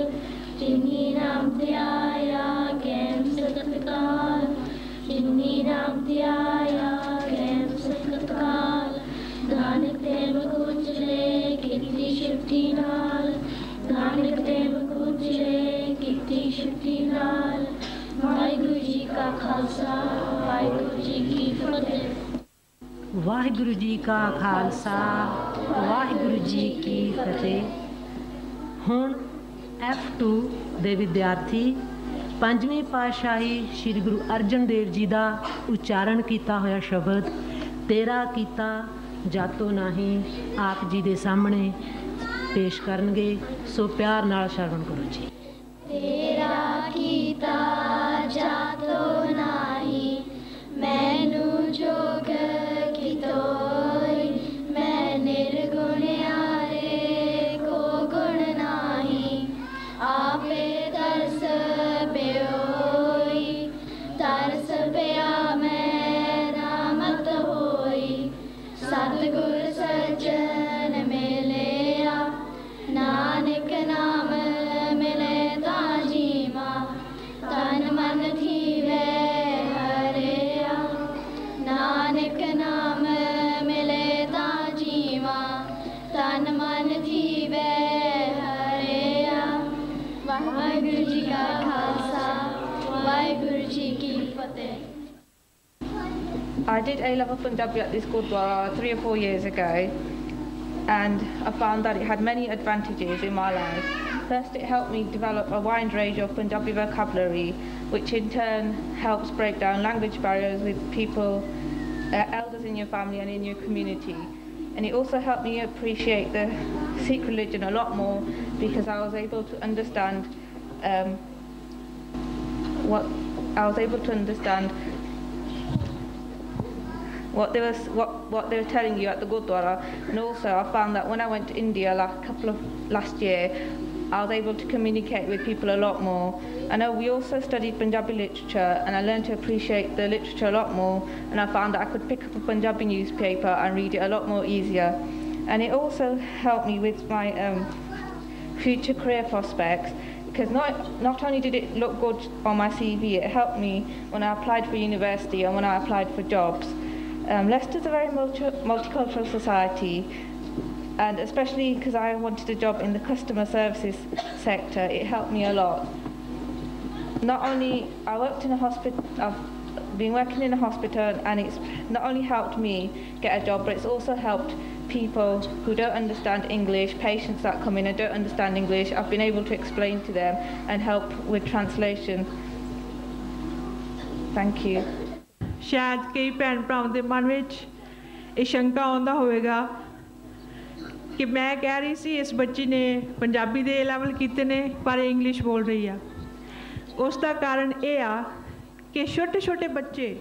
जिन्नी नाम त्याया कैम सतकाल जिन्नी नाम त्याया कैम सतकाल नानक देव गुजरे कितनी शुद्धि नाल नानक देव गुजरे कितनी शुद्धि नाल वाहिगुरु जी का खालसा वाहिगुरु जी की फतेह। वाहिगुरु जी का खालसा वाहिगुरु जी की फतेह। हुण F2 ਦੇ ਵਿਦਿਆਰਥੀ ਪੰਜਵੀਂ ਪਾਤਸ਼ਾਹੀ ਸ੍ਰੀ ਗੁਰੂ ਅਰਜਨ ਦੇਵ ਜੀ ਦਾ ਉਚਾਰਨ ਕੀਤਾ ਹੋਇਆ ਸ਼ਬਦ ਤੇਰਾ ਕੀਤਾ ਜਾਤੋ ਨਹੀਂ ਆਪ ਜੀ ਦੇ ਸਾਹਮਣੇ ਪੇਸ਼ ਕਰਨਗੇ। ਸੋ ਪਿਆਰ ਨਾਲ ਸ਼ਰਵਣ ਕਰੋ ਜੀ। ਤੇਰਾ ਕੀਤਾ ਜਾਤੋ ਨਹੀਂ ਮੈਨੂੰ ਜੋਗ ਕੀਤੋਈ ਮੈਂ ਨਿਰਗੁਣਿਆਰੇ ਕੋ ਗੁਣ ਨਹੀਂ आपे तरस प्योई तरस प्या मैं रामत होई सतगुर सज्जन मिलिया नानक नाम मिले ताजीमा तन मन थीवे हरिया नानक नाम मिले ताजीमा तन मन थीवे वाहिगुरु जी का खालसा वाहिगुरु जी की फतेह। I did A-level Punjabi at this Gurdwara 3 or 4 years ago, and I found that it had many advantages in my life. First, it helped me develop a wide range of Punjabi vocabulary, which in turn helps break down language barriers with people, elders in your family and in your community. And it also helped me appreciate the Sikh religion a lot more, because I was able to understand what they were telling you at the Gurdwara. And also I found that when I went to India last year, I was able to communicate with people a lot more. I know we also studied Punjabi literature, and I learned to appreciate the literature a lot more, and I found that I could pick up a Punjabi newspaper and read it a lot more easier. And it also helped me with my future career prospects, because not only did it look good on my CV, it helped me when I applied for university and when I applied for jobs. Leicester is a very multicultural society, and especially because I wanted a job in the customer services sector, it helped me a lot. Not only I worked in a hospital, I've been working in a hospital, and it's not only helped me get a job, but it's also helped people who don't understand English, patients that come in and don't understand English. I've been able to explain to them and help with translation. Thank you. ਸ਼ਾਇਦ ਕਈ ਭੈਣ ਭਰਾਵਾਂ ਦੇ ਮਨ ਵਿੱਚ ਇਹ ਸ਼ੰਕਾ ਆਉਂਦਾ ਹੋਵੇਗਾ ਕਿ ਮੈਂ ਕਹਿ ਰਹੀ ਸੀ ਇਸ ਬੱਚੀ ਨੇ ਪੰਜਾਬੀ ਦੇ ਲੈਵਲ ਕੀਤੇ ਨੇ ਪਰ ਇੰਗਲਿਸ਼ ਬੋਲ ਰਹੀ ਆ। ਉਸ ਦਾ ਕਾਰਨ ਇਹ ਆ ਕਿ ਛੋਟੇ ਛੋਟੇ ਬੱਚੇ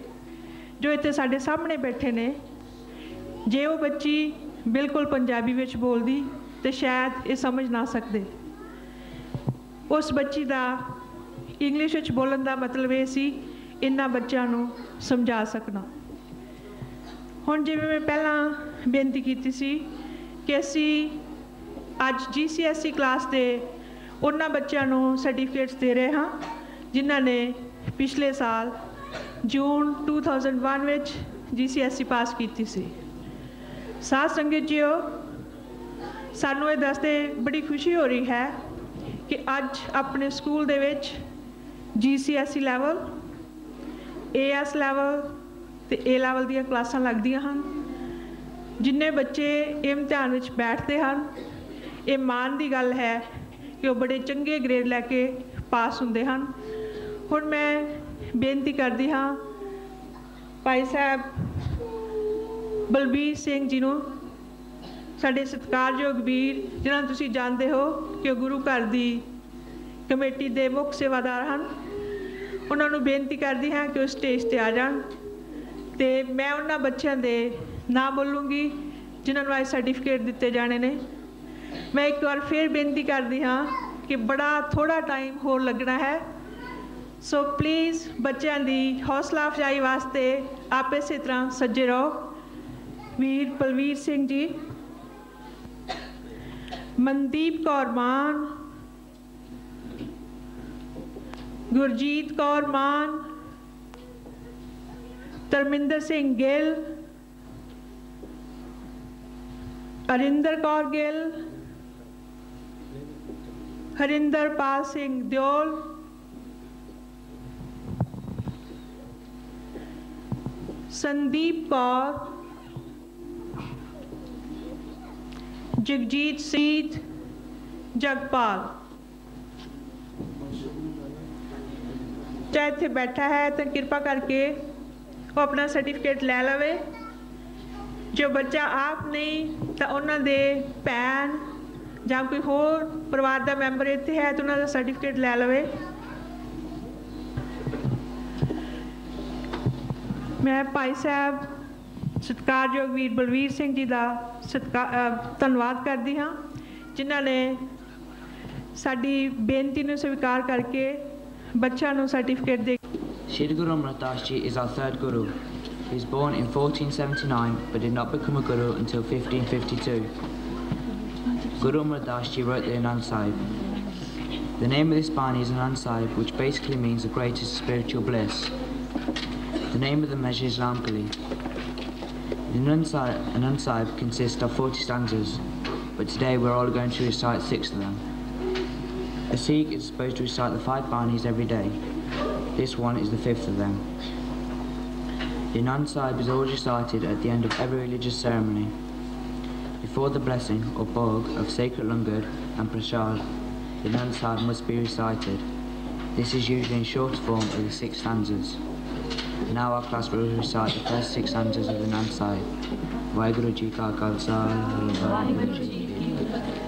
ਜੋ ਇੱਥੇ ਸਾਡੇ ਸਾਹਮਣੇ ਬੈਠੇ ਨੇ, ਜੇ ਉਹ ਬੱਚੀ ਬਿਲਕੁਲ ਪੰਜਾਬੀ ਵਿੱਚ ਬੋਲਦੀ ਤਾਂ ਸ਼ਾਇਦ ਇਹ ਸਮਝ ਨਾ ਸਕਦੇ। ਉਸ ਬੱਚੀ ਦਾ ਇੰਗਲਿਸ਼ ਵਿੱਚ ਬੋਲਣ ਦਾ ਮਤਲਬ ਇਹ ਸੀ ਇਹਨਾਂ ਬੱਚਿਆਂ ਨੂੰ ਸਮਝਾ ਸਕਣਾ। ਹੁਣ ਜਿਵੇਂ ਮੈਂ ਪਹਿਲਾਂ ਬੇਨਤੀ ਕੀਤੀ ਸੀ ਕਿ ਅਸੀਂ ਅੱਜ GCSE ਕਲਾਸ ਦੇ ਉਹਨਾਂ ਬੱਚਿਆਂ ਨੂੰ ਸਰਟੀਫਿਕੇਟਸ ਦੇ ਰਹੇ ਹਾਂ ਜਿਨ੍ਹਾਂ ਨੇ ਪਿਛਲੇ ਸਾਲ ਜੂਨ 2001 ਵਿੱਚ GCSE ਪਾਸ ਕੀਤੀ ਸੀ। ਸਾਧ ਸੰਗਤ ਜੀਓ, ਸਾਨੂੰ ਇਹ ਦੱਸਦੇ ਬੜੀ ਖੁਸ਼ੀ ਹੋ ਰਹੀ ਹੈ ਕਿ ਅੱਜ ਆਪਣੇ ਸਕੂਲ ਦੇ ਵਿੱਚ GCSE ਲੈਵਲ, AS ਲੈਵਲ ਅਤੇ A ਲੈਵਲ ਦੀਆਂ ਕਲਾਸਾਂ ਲੱਗਦੀਆਂ ਹਨ। ਜਿੰਨੇ ਬੱਚੇ ਇਮਤਿਹਾਨ ਵਿੱਚ ਬੈਠਦੇ ਹਨ, ਇਹ ਮਾਣ ਦੀ ਗੱਲ ਹੈ ਕਿ ਉਹ ਬੜੇ ਚੰਗੇ ਗ੍ਰੇਡ ਲੈ ਕੇ ਪਾਸ ਹੁੰਦੇ ਹਨ। ਹੁਣ ਮੈਂ ਬੇਨਤੀ ਕਰਦੀ ਹਾਂ ਭਾਈ ਸਾਹਿਬ ਬਲਬੀਰ ਸਿੰਘ ਜੀ ਨੂੰ, ਸਾਡੇ ਸਤਿਕਾਰਯੋਗ ਵੀਰ, ਜਿਨ੍ਹਾਂ ਨੂੰ ਤੁਸੀਂ ਜਾਣਦੇ ਹੋ ਕਿ ਉਹ ਗੁਰੂ ਘਰ ਦੀ ਕਮੇਟੀ ਦੇ ਮੁੱਖ ਸੇਵਾਦਾਰ ਹਨ, ਉਹਨਾਂ ਨੂੰ ਬੇਨਤੀ ਕਰਦੀ ਹਾਂ ਕਿ ਉਹ ਸਟੇਜ 'ਤੇ ਆ ਜਾਣ ਤੇ ਮੈਂ ਉਹਨਾਂ ਬੱਚਿਆਂ ਦੇ ਨਾਂ ਬੋਲੂੰਗੀ ਜਿਨ੍ਹਾਂ ਨੂੰ ਅੱਜ ਸਰਟੀਫਿਕੇਟ ਦਿੱਤੇ ਜਾਣੇ ਨੇ। ਮੈਂ ਇੱਕ ਵਾਰ ਫਿਰ ਬੇਨਤੀ ਕਰਦੀ ਹਾਂ ਕਿ ਬੜਾ ਥੋੜਾ ਟਾਈਮ ਹੋਰ ਲੱਗਣਾ ਹੈ, ਸੋ ਪਲੀਜ਼ ਬੱਚਿਆਂ ਦੀ ਹੌਸਲਾ ਅਫਜ਼ਾਈ ਵਾਸਤੇ ਆਪ ਇਸੇ ਤਰ੍ਹਾਂ ਸੱਜੇ ਰਹੋ। ਵੀਰ ਬਲਵੀਰ ਸਿੰਘ ਜੀ, ਮਨਦੀਪ ਕੌਰ ਮਾਨ, ਗੁਰਜੀਤ ਕੌਰ ਮਾਨ, ਧਰਮਿੰਦਰ ਸਿੰਘ ਗਿੱਲ, ਅਰਿੰਦਰ ਕੌਰ ਗਿੱਲ, ਹਰਿੰਦਰਪਾਲ ਸਿੰਘ ਦਿਓਲ, ਸੰਦੀਪ ਕੌਰ, ਜਗਜੀਤ ਸਿੰਘ, ਜਗਪਾਲ। ਚਾਹੇ ਇੱਥੇ ਬੈਠਾ ਹੈ ਤਾਂ ਕਿਰਪਾ ਕਰਕੇ ਉਹ ਆਪਣਾ ਸਰਟੀਫਿਕੇਟ ਲੈ ਲਵੇ। ਜੋ ਬੱਚਾ ਆਪ ਨਹੀਂ ਤਾਂ ਉਹਨਾਂ ਦੇ ਭੈਣ ਜਾਂ ਕੋਈ ਹੋਰ ਪਰਿਵਾਰ ਦਾ ਮੈਂਬਰ ਇੱਥੇ ਹੈ ਤਾਂ ਉਹਨਾਂ ਦਾ ਸਰਟੀਫਿਕੇਟ ਲੈ ਲਵੇ। ਮੈਂ ਭਾਈ ਸਾਹਿਬ ਸਤਿਕਾਰਯੋਗ ਵੀਰ ਬਲਵੀਰ ਸਿੰਘ ਜੀ ਦਾ ਧੰਨਵਾਦ ਕਰਦੀ ਹਾਂ ਜਿਨ੍ਹਾਂ ਨੇ ਸਾਡੀ ਬੇਨਤੀ ਨੂੰ ਸਵੀਕਾਰ ਕਰਕੇ ਬੱਚਿਆਂ ਨੂੰ ਸਰਟੀਫਿਕੇਟ ਦੇ। Shri Guru Amar Das Ji is our third Guru. He was born in 1479 but did not become a Guru until 1552. Guru Amar Das Ji wrote the Anand Sahib. The name of this Bani is Anand Sahib, which basically means the greatest spiritual bliss. The name of the measure is Lamkali. The Anand Sahib consists of 40 stanzas, but today we're all going to recite 6 of them. A Sikh is supposed to recite the 5 Banis every day. This one is the 5th of them. The Anand Sahib is always recited at the end of every religious ceremony. Before the blessing or bhog of sacred langar and prasad, the Anand Sahib must be recited. This is usually in short form of the 6 stanzas. Now our class will recite the first 6 stanzas of the Anand Sahib. Vaheguru Ji Ka Khalsa, Vaheguru Ji Ki Fateh.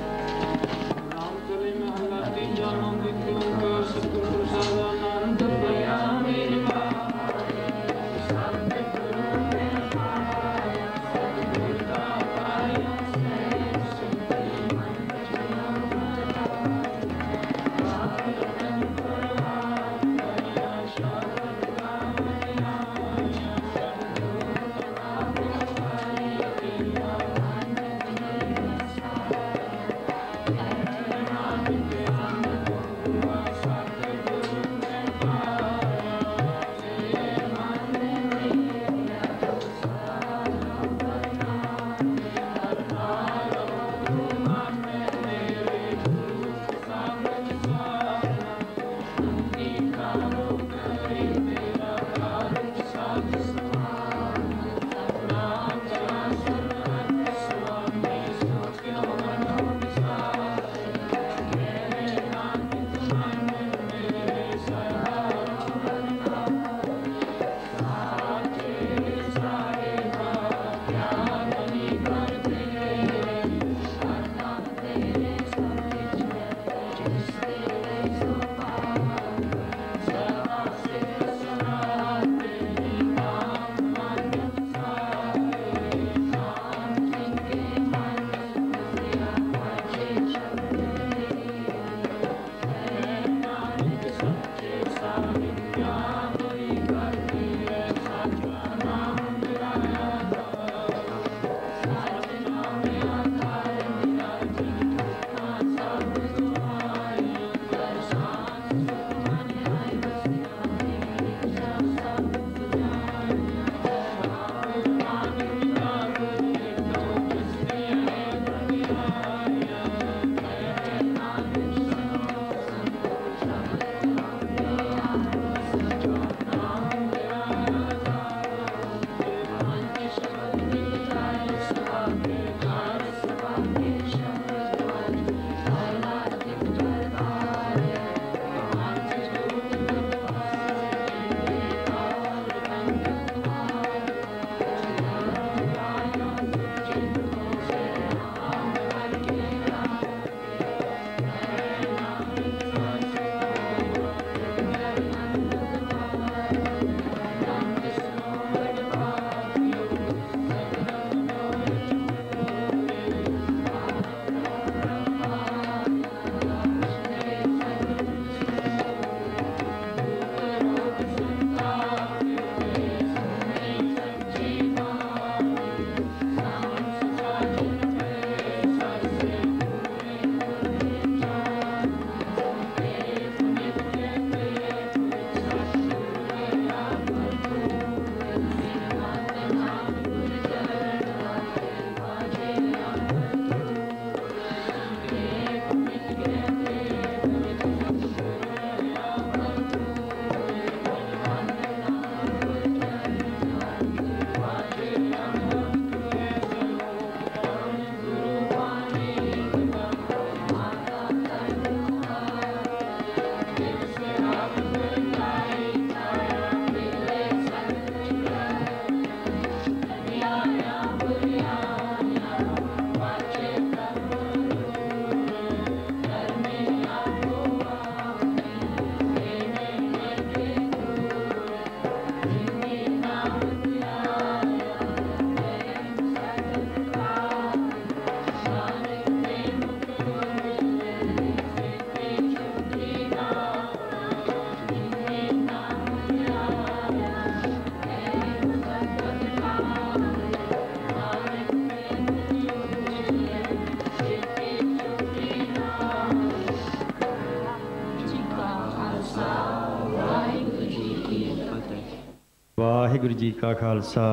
जी का खालसा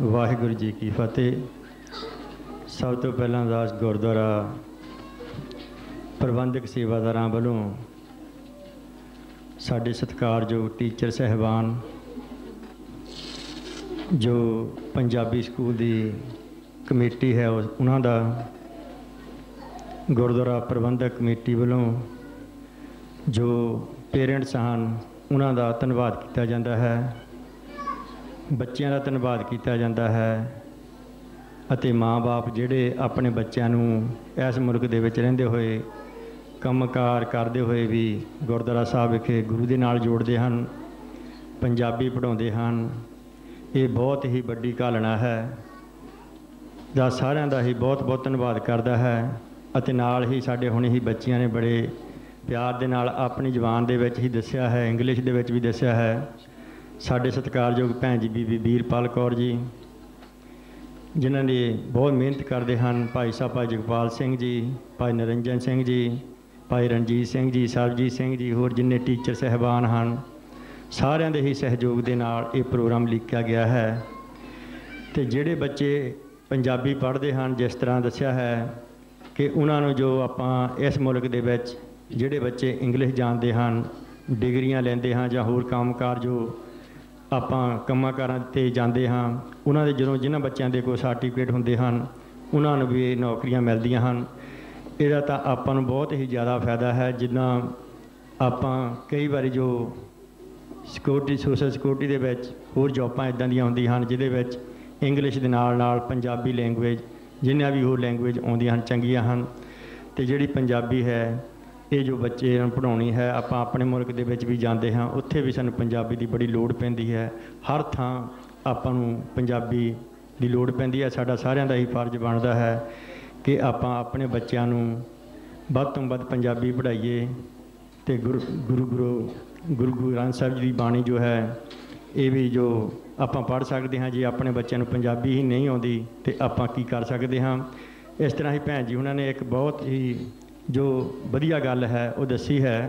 वाहिगुरू जी की फतेह। सब तो पहला अरदास गुरुद्वारा प्रबंधक सेवादारां वालों साडे सत्कारयोग teacher साहिबान जो पंजाबी स्कूल की कमेटी है उन्हां दा, गुरुद्वारा प्रबंधक कमेटी वालों जो पेरेंट्स हैं उन्हां दा धन्नवाद किया जाता है, बच्चों का धन्नवाद किया जाता है अते माँ बाप जिहड़े अपने बच्चों इस मुल्क दे विच रहिंदे होए कंमकार करते हुए भी गुरुद्वारा साहब विखे गुरु दे नाल जोड़ते हैं, पंजाबी पढ़ाउंदे हैं। ये बहुत ही वड्डी घालना है दा सारिਆਂ ਦਾ ही बहुत बहुत धन्नवाद करता है। अते नाल ही साडे हुणे ही बच्चियां ने बड़े प्यार दे नाल अपनी जबान दे विच ही दस्सिया है, इंग्लिश दे विच भी दस्सिया है। साडे सत्कारयोग भैन जी बीबी वीरपाल कौर जी जिन्हां ने बहुत मेहनत करते हैं, भाई साहब भाई जगपाल सिंह जी, भाई निरंजन सिंह जी, भाई रणजीत सिंह जी, सरबजीत सिंह जी, होर जिन्ने टीचर साहिबान हैं सारिਆਂ ਦੇ ही सहयोग के नाल ये प्रोग्राम लिखा गया है। तो जिहड़े बच्चे पंजाबी पढ़ते हैं जिस तरह दस्सिया है कि उन्होंने जो आपां इस मुल्क दे विच जिहड़े बच्चे इंग्लिश जानते हैं डिग्रियां लेंदे हैं जां होर कामकार जो आपां कंमां कारां ते जांदे हां उन्हां दे जदों जिन्हां बच्चों के कोई सर्टिफिकेट हुंदे हैं उन्होंने भी नौकरियां मिलदियां हैं। इहदा तां आपां नूं बहुत ही ज़्यादा फायदा है। जिन्ना आपां कई बारी जो सिक्योरिटी सोशल सिक्योरिटी दे विच होर जॉबां इदां दियां हुंदियां हन जिहदे विच इंग्लिश दे नाल नाल पंजाबी लैंगुएज जिन्नियां भी होर लैंगुएज आउंदियां हन चंगियां हन। ते जिहड़ी पंजाबी है ये जो बच्चे पढ़ाउणी है आपां अपने मुल्क दे विच भी जांदे हां उत्थे भी सानूं पंजाबी दी बड़ी लोड़ पैंदी है। हर थां आपां नूं पंजाबी दी लोड़ पैंदी है। साडा सारिਆਂ ਦਾ ही फर्ज बनदा है कि आपां अपने बच्चों नूं वध तों वध पंजाबी पढ़ाइए। तो गुरु ग्रंथ साहिब जी की बाणी जो है ये भी जो आपां पढ़ सकते हैं। जे अपने बच्चों नूं पंजाबी ही नहीं आउंदी तो आपां की कर सकते हैं। इस तरह ही भैन जी उन्होंने एक बहुत ही जो वधिया गल है वो दसी है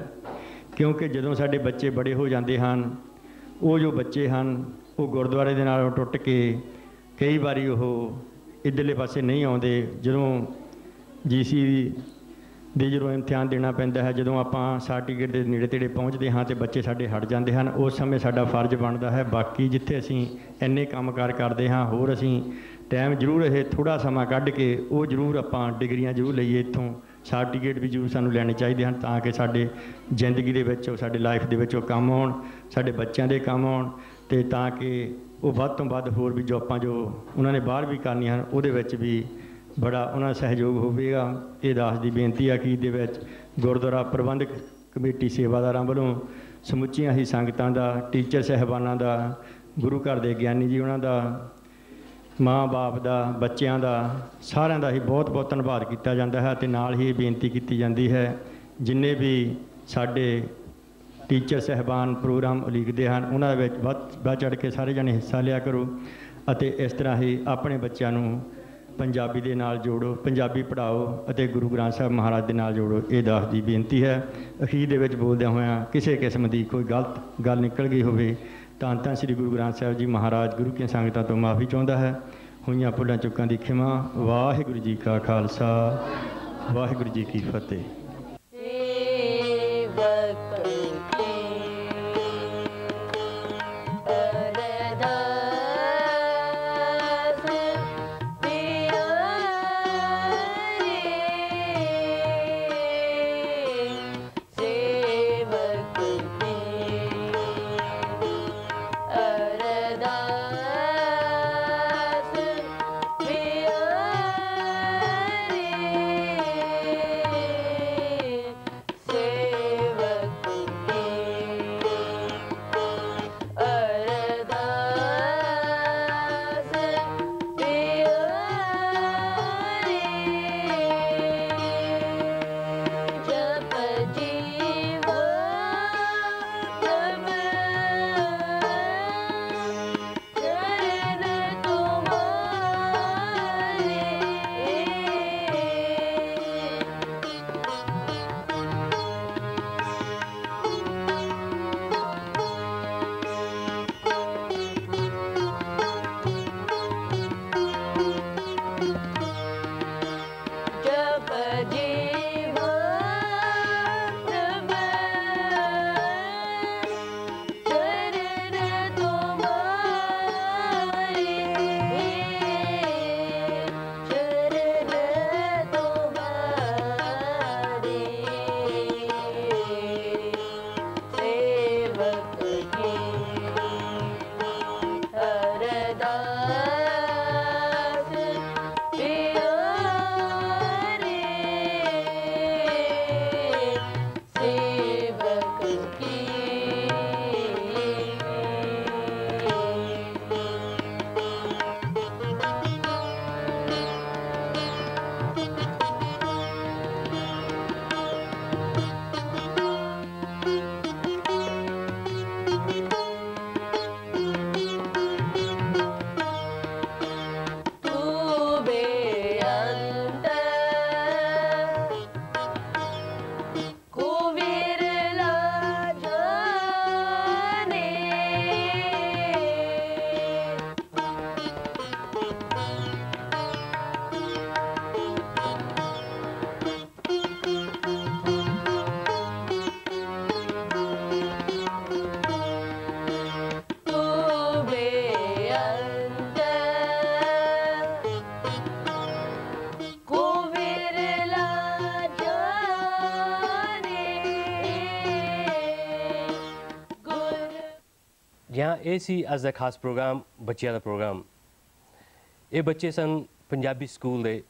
क्योंकि जदों साडे बच्चे बड़े हो जाते हैं वो जो बच्चे हैं वो गुरुद्वारे दे नाल टुट के कई बारी वो इधरले पासे नहीं आउंदे। जदों GC दे जो इम्तिहान देना पैंदा है जदों आपां सर्टिफिकेट के नेड़े तेड़े पहुँचते हाँ तो बच्चे साडे हट जाते हैं। उस समय साडा फर्ज बनता है बाकी जिथे असीं इन्ने कामकार करते हाँ होर असीं टाइम जरूर ये थोड़ा समा कढ़ के वो जरूर आपां डिग्रियां जरूर लईए इत्थों सर्टिफिकेट भी जरूर सानूं लैणे चाहीदे हैं ताकि साडे जिंदगी दे विच साडे लाइफ दे विच काम आउण साडे बच्चों के काम आउण ते ताकि वो वध तों वध होर भी जॉबां जो उन्होंने बाहर भी करनियां हन उहदे विच भी बड़ा उन्होंने सहयोग होवेगा। ये दास की बेनती है कि ये गुरुद्वारा प्रबंधक कमेटी सेवादारां वालों समुचियां ही संगतां दा टीचर साहिबानां दा गुरु घर के ज्ञानी जी उन्हां दा माँ बाप का बच्चों का सारिਆਂ ਦਾ ही बहुत बहुत धन्यवाद किया जाता है। तो नाल ही बेनती की जाती है जिन्ने भी साडे टीचर साहिबान प्रोग्राम उलीकते हैं उन्होंने बढ़ चढ़ के सारे जने हिस्सा लिया करो। इस तरह ही अपने बच्चों पंजाबी दे नाल जोड़ो पंजाबी पढ़ाओ और गुरु ग्रंथ साहब महाराज के नाल जोड़ो। ये दास की बेनती है। अखीर दे विच बोलदे होया किसी किस्म की कोई गलत गल निकल गई होवे तां तां श्री गुरु ग्रंथ साहब जी महाराज गुरु की संगतां तो माफ़ी चाहुंदा है। होईयां भुलां चुकां दी खिमा। वाहिगुरू जी का खालसा वाहिगुरू जी की फतेह। ਗਿਆ ਇਹ ਸੀ ਅੱਜ ਦਾ ਖਾਸ ਪ੍ਰੋਗਰਾਮ ਬੱਚਿਆਂ ਦਾ ਪ੍ਰੋਗਰਾਮ। ਇਹ ਬੱਚੇ ਸਨ ਪੰਜਾਬੀ ਸਕੂਲ ਦੇ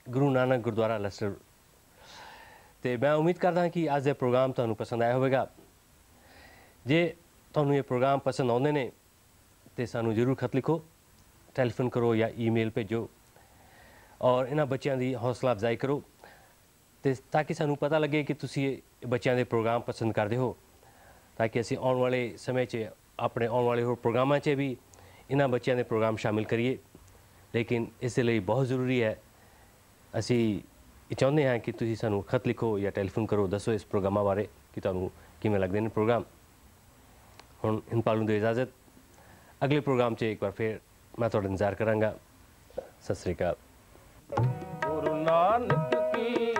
ਗੁਰੂ ਨਾਨਕ ਗੁਰਦੁਆਰਾ ਲਸਟਰ ਤੇ ਮੈਂ ਉਮੀਦ ਕਰਦਾ ਕਿ ਅੱਜ ਦਾ ਪ੍ਰੋਗਰਾਮ ਤੁਹਾਨੂੰ ਪਸੰਦ ਆਇਆ ਹੋਵੇਗਾ। ਜੇ ਤੁਹਾਨੂੰ ਇਹ ਪ੍ਰੋਗਰਾਮ ਪਸੰਦ ਆਉਂਦੇ ਨੇ ਤੇ ਸਾਨੂੰ ਜ਼ਰੂਰ ਖਤ ਲਿਖੋ, ਟੈਲੀਫੋਨ ਕਰੋ ਜਾਂ ਈਮੇਲ ਭੇਜੋ ਔਰ ਇਹਨਾਂ ਬੱਚਿਆਂ ਦੀ ਹੌਸਲਾ ਅਫਜ਼ਾਈ ਕਰੋ ਤੇ ਤਾਂ ਕਿ ਸਾਨੂੰ ਪਤਾ ਲੱਗੇ ਕਿ ਤੁਸੀਂ ਇਹ ਬੱਚਿਆਂ ਦੇ ਪ੍ਰੋਗਰਾਮ ਪਸੰਦ ਕਰਦੇ ਹੋ, ਤਾਂ ਕਿ ਅਸੀਂ ਆਉਣ ਵਾਲੇ ਸਮੇਂ 'ਚ ਆਪਣੇ ਆਉਣ ਵਾਲੇ ਹੋਰ ਪ੍ਰੋਗਰਾਮਾਂ 'ਚ ਵੀ ਇਹਨਾਂ ਬੱਚਿਆਂ ਦੇ ਪ੍ਰੋਗਰਾਮ ਸ਼ਾਮਿਲ ਕਰੀਏ। ਲੇਕਿਨ ਇਸ ਦੇ ਲਈ ਬਹੁਤ ਜ਼ਰੂਰੀ ਹੈ, ਅਸੀਂ ਇਹ ਚਾਹੁੰਦੇ ਹਾਂ ਕਿ ਤੁਸੀਂ ਸਾਨੂੰ ਖਤ ਲਿਖੋ ਜਾਂ ਟੈਲੀਫੋਨ ਕਰੋ, ਦੱਸੋ ਇਸ ਪ੍ਰੋਗਰਾਮਾਂ ਬਾਰੇ ਕਿ ਤੁਹਾਨੂੰ ਕਿਵੇਂ ਲੱਗਦੇ ਨੇ ਪ੍ਰੋਗਰਾਮ। ਹੁਣ ਹਿੰਦਪਾਲ ਨੂੰ ਦਿਓ ਇਜਾਜ਼ਤ, ਅਗਲੇ ਪ੍ਰੋਗਰਾਮ 'ਚ ਇੱਕ ਵਾਰ ਫਿਰ ਮੈਂ ਤੁਹਾਡਾ ਇੰਤਜ਼ਾਰ ਕਰਾਂਗਾ। ਸਤਿ ਸ੍ਰੀ ਅਕਾਲ। ਗੁਰੂ ਨਾਨਕ ਕੀ